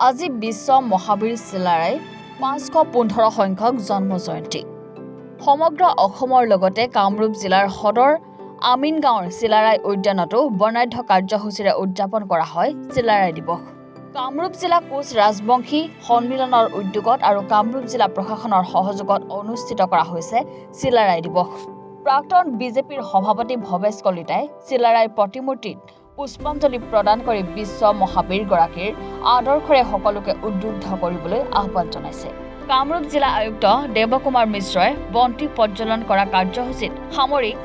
আজি বিশ্ব মহাবীৰ চিলাৰায় ৫১৫ সংখ্যক জন্ম জয়ন্তী। সমগ্ৰ অসমৰ লগতে কামৰূপ জিলাৰ সদৰ আমিনগাঁৱৰ চিলাৰায় উদ্যানতো বৰ্ণাঢ্য কাৰ্যসূচীৰে উদযাপন কৰা হয় চিলাৰায় দিৱস। কামৰূপ জিলা কোচ ৰাজবংশী সন্মিলনৰ উদ্যোগত আৰু কামৰূপ জিলা প্ৰশাসনৰ সহযোগত অনুষ্ঠিত কৰা হৈছে চিলাৰায় দিৱস। প্ৰাক্তন বিজেপিৰ সভাপতি ভৱেশ কলিতাই চিলাৰায় প্ৰতিমূৰ্তিত পুষ্পাঞ্জলি প্ৰদান কৰি বিশ্ব মহাবীৰগৰাকীৰ আদৰ্শৰে সকলোকে উদ্বুদ্ধ কৰিবলৈ আহ্বান জনাইছে। কামৰূপ জিলা আয়ুক্ত দেৱকুমাৰ মিশ্ৰই বন্তি প্ৰজ্বলন কৰা কাৰ্যসূচীত সামৰিক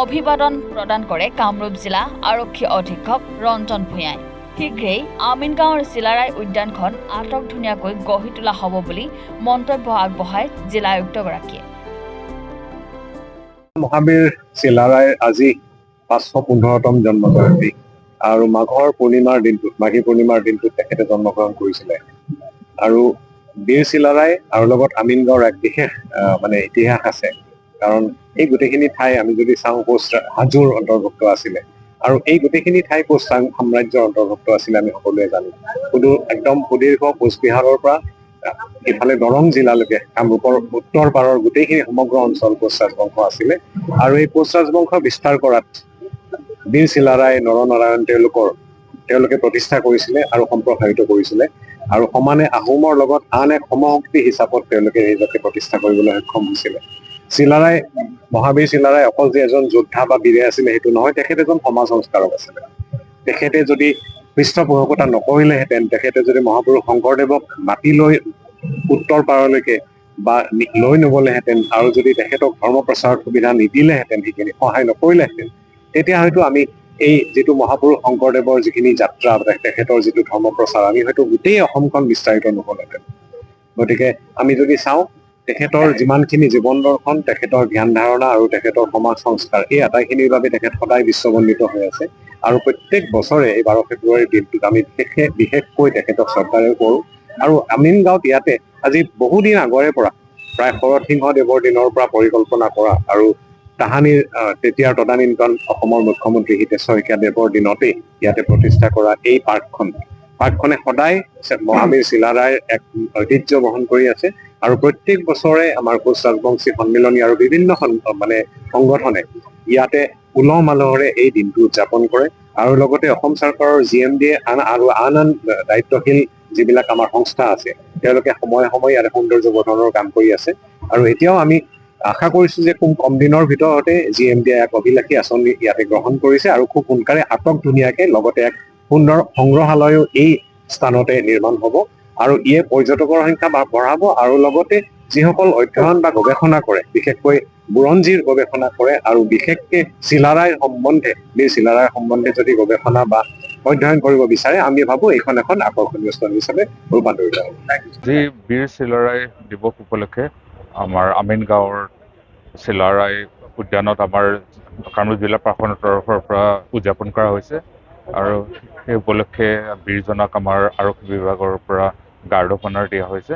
অভিবাদন প্ৰদান কৰে কামৰূপ জিলা আৰক্ষী অধীক্ষক ৰঞ্জন ভূঞাই। শীঘ্ৰেই আমিনগাঁৱৰ চিলাৰায় উদ্যানখন আটকধুনীয়াকৈ গঢ়ি তোলা হ'ব বুলি মন্তব্য আগবঢ়ায় জিলা আয়ুক্তগৰাকীয়ে। মহাবীৰ চিলাৰায়ৰ আজি ৫১৫তম জন্ম জয়ন্তী আৰু মাঘী পূৰ্ণিমাৰ দিনটোত তেখেতে জন্মগ্ৰহণ কৰিছিলে। আৰু বীৰ চিলাৰায় আৰু লগত আমিনগাঁৱৰ এক বিশেষ ইতিহাস আছে। কাৰণ এই গোটেইখিনি ঠাই আমি যদি চাওঁ কোচ হাজোৰ অন্তৰ্ভুক্ত আছিলে আৰু এই গোটেইখিনি ঠাই কোচ সাম্ৰাজ্যৰ অন্তৰ্ভুক্ত আছিলে, আমি সকলোৱে জানো। একদম সুদীৰ্ঘ কোচবিহাৰৰ পৰা ইফালে দৰং জিলালৈকে কামৰূপৰ উত্তৰ পাৰৰ গোটেইখিনি সমগ্ৰ অঞ্চল কোচ ৰাজবংশ আছিলে। আৰু এই কোচ ৰাজবংশ বিস্তাৰ কৰাত বীৰ চিলাৰায় নৰনাৰায়ণ তেওঁলোকে প্ৰতিষ্ঠা কৰিছিলে আৰু সম্প্ৰসাৰিত কৰিছিলে। আৰু সমানে আহোমৰ লগত আন এক সমশক্তি হিচাপত তেওঁলোকে নিজকে প্ৰতিষ্ঠা কৰিবলৈ সক্ষম হৈছিলে। মহাবীৰ চিলাৰায় অকল যে এজন যোদ্ধা বা বীৰে আছিলে সেইটো নহয়, তেখেত এজন সমাজ সংস্কাৰক আছিলে। তেখেতে যদি পৃষ্ঠপোষকতা নকৰিলেহেঁতেন, তেখেতে যদি মহাপুৰুষ শংকৰদেৱক মাতি লৈ উত্তৰ পাৰলৈকে বা লৈ নগলেহেঁতেন আৰু যদি তেখেতক ধৰ্ম প্ৰচাৰৰ সুবিধা নিদিলেহেঁতেন, সেইখিনি সহায় নকৰিলেহেঁতেন, তেতিয়া হয়তো আমি এই যিটো মহাপুৰুষ শংকৰদেৱৰ যিখিনি যাত্ৰা, তেখেতৰ যিটো ধৰ্ম প্ৰচাৰ, আমি হয়তো গোটেই অসমখন বিস্তাৰিত নহলহেঁতেন। গতিকে আমি যদি চাওঁ তেখেতৰ যিমানখিনি জীৱন দৰ্শন, তেখেতৰ জ্ঞান ধাৰণা আৰু তেখেতৰ সমাজ সংস্কাৰ, এই আটাইখিনিৰ বাবে তেখেত সদায় বিশ্ববন্দিত হৈ আছে। আৰু প্ৰত্যেক বছৰে এই 12 ফেব্ৰুৱাৰীৰ দিনটোত আমি বিশেষকৈ তেখেতক শ্ৰদ্ধাৰে কৰোঁ। আৰু আমিনগাঁৱত ইয়াতে আজি বহুদিন আগৰে পৰা প্ৰায় শৰৎ সিংহদেৱৰ দিনৰ পৰা পৰিকল্পনা কৰা আৰু তাহানিৰ তেতিয়াৰ তদানীন্তন অসমৰ মুখ্যমন্ত্ৰী হিতেশ্বৰ শইকীয়াদেৱৰ দিনতেই ইয়াতে প্ৰতিষ্ঠা কৰা এই পাৰ্কখনে সদায় মহাবীৰ চিলাৰায়ৰ এক ঐতিহ্য বহন কৰি আছে। আৰু প্ৰত্যেক বছৰে আমাৰ কোচ ৰাজবংশী সন্মিলনী আৰু বিভিন্ন সংগঠনে ইয়াতে উলহ মালহেৰে এই দিনটো উদযাপন কৰে। আৰু লগতে অসম চৰকাৰৰ GMDA আৰু আন দায়িত্বশীল যিবিলাক আমাৰ সংস্থা আছে, তেওঁলোকে সময়ে সময়ে ইয়াতে সৌন্দৰ্য বৰ্ধনৰ কাম কৰি আছে। আৰু এতিয়াও আমি আশা কৰিছো যে খুব কম দিনৰ ভিতৰতে GMDA এক অভিলাষী আঁচনি ইয়াতে গ্ৰহণ কৰিছে আৰু খুব সোনকালে আটকধুনীয়াকে লগতে এক সুন্দৰ সংগ্ৰহালয়ো এই স্থানতে নিৰ্মাণ হ'ব। আৰু ইয়ে পৰ্যটকৰ সংখ্যা বঢ়াব আৰু লগতে যিসকল অধ্যয়ন বা গৱেষণা কৰে, বিশেষকৈ বুৰঞ্জীৰ গৱেষণা কৰে আৰু বিশেষকে বীৰ চিলাৰায়ৰ সম্বন্ধে যদি গৱেষণা বা অধ্যয়ন কৰিব বিচাৰে, আমি ভাবো এইখন এখন আকৰ্ষণীয় স্থান হিচাপে ৰূপান্তৰিত হ'ব। যি বীৰ চিলাৰায় দিৱস উপলক্ষে আমাৰ আমিনগাঁৱৰ চিলাৰায় উদ্যানত আমাৰ কামৰূপ জিলা প্ৰশাসনৰ তৰফৰ পৰা উদযাপন কৰা হৈছে। আৰু সেই উপলক্ষে বীৰজনক আমাৰ আৰক্ষী বিভাগৰ পৰা গাৰ্ড অফ অনাৰ দিয়া হৈছে।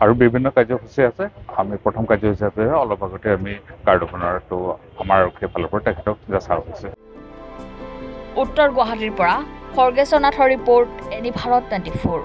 আৰু বিভিন্ন কাৰ্যসূচী আছে। আমি প্ৰথম কাৰ্য হিচাপে অলপ আগতে আমি গাৰ্ড অফ অনাৰটো আমাৰ আৰক্ষীৰ ফালৰ পৰা তেখেতক যাচা হৈছে। উত্তৰ গুৱাহাটীৰ পৰা খৰ্গেশ্বৰ নাথৰ ৰিপৰ্ট, এনি ভাৰত 24।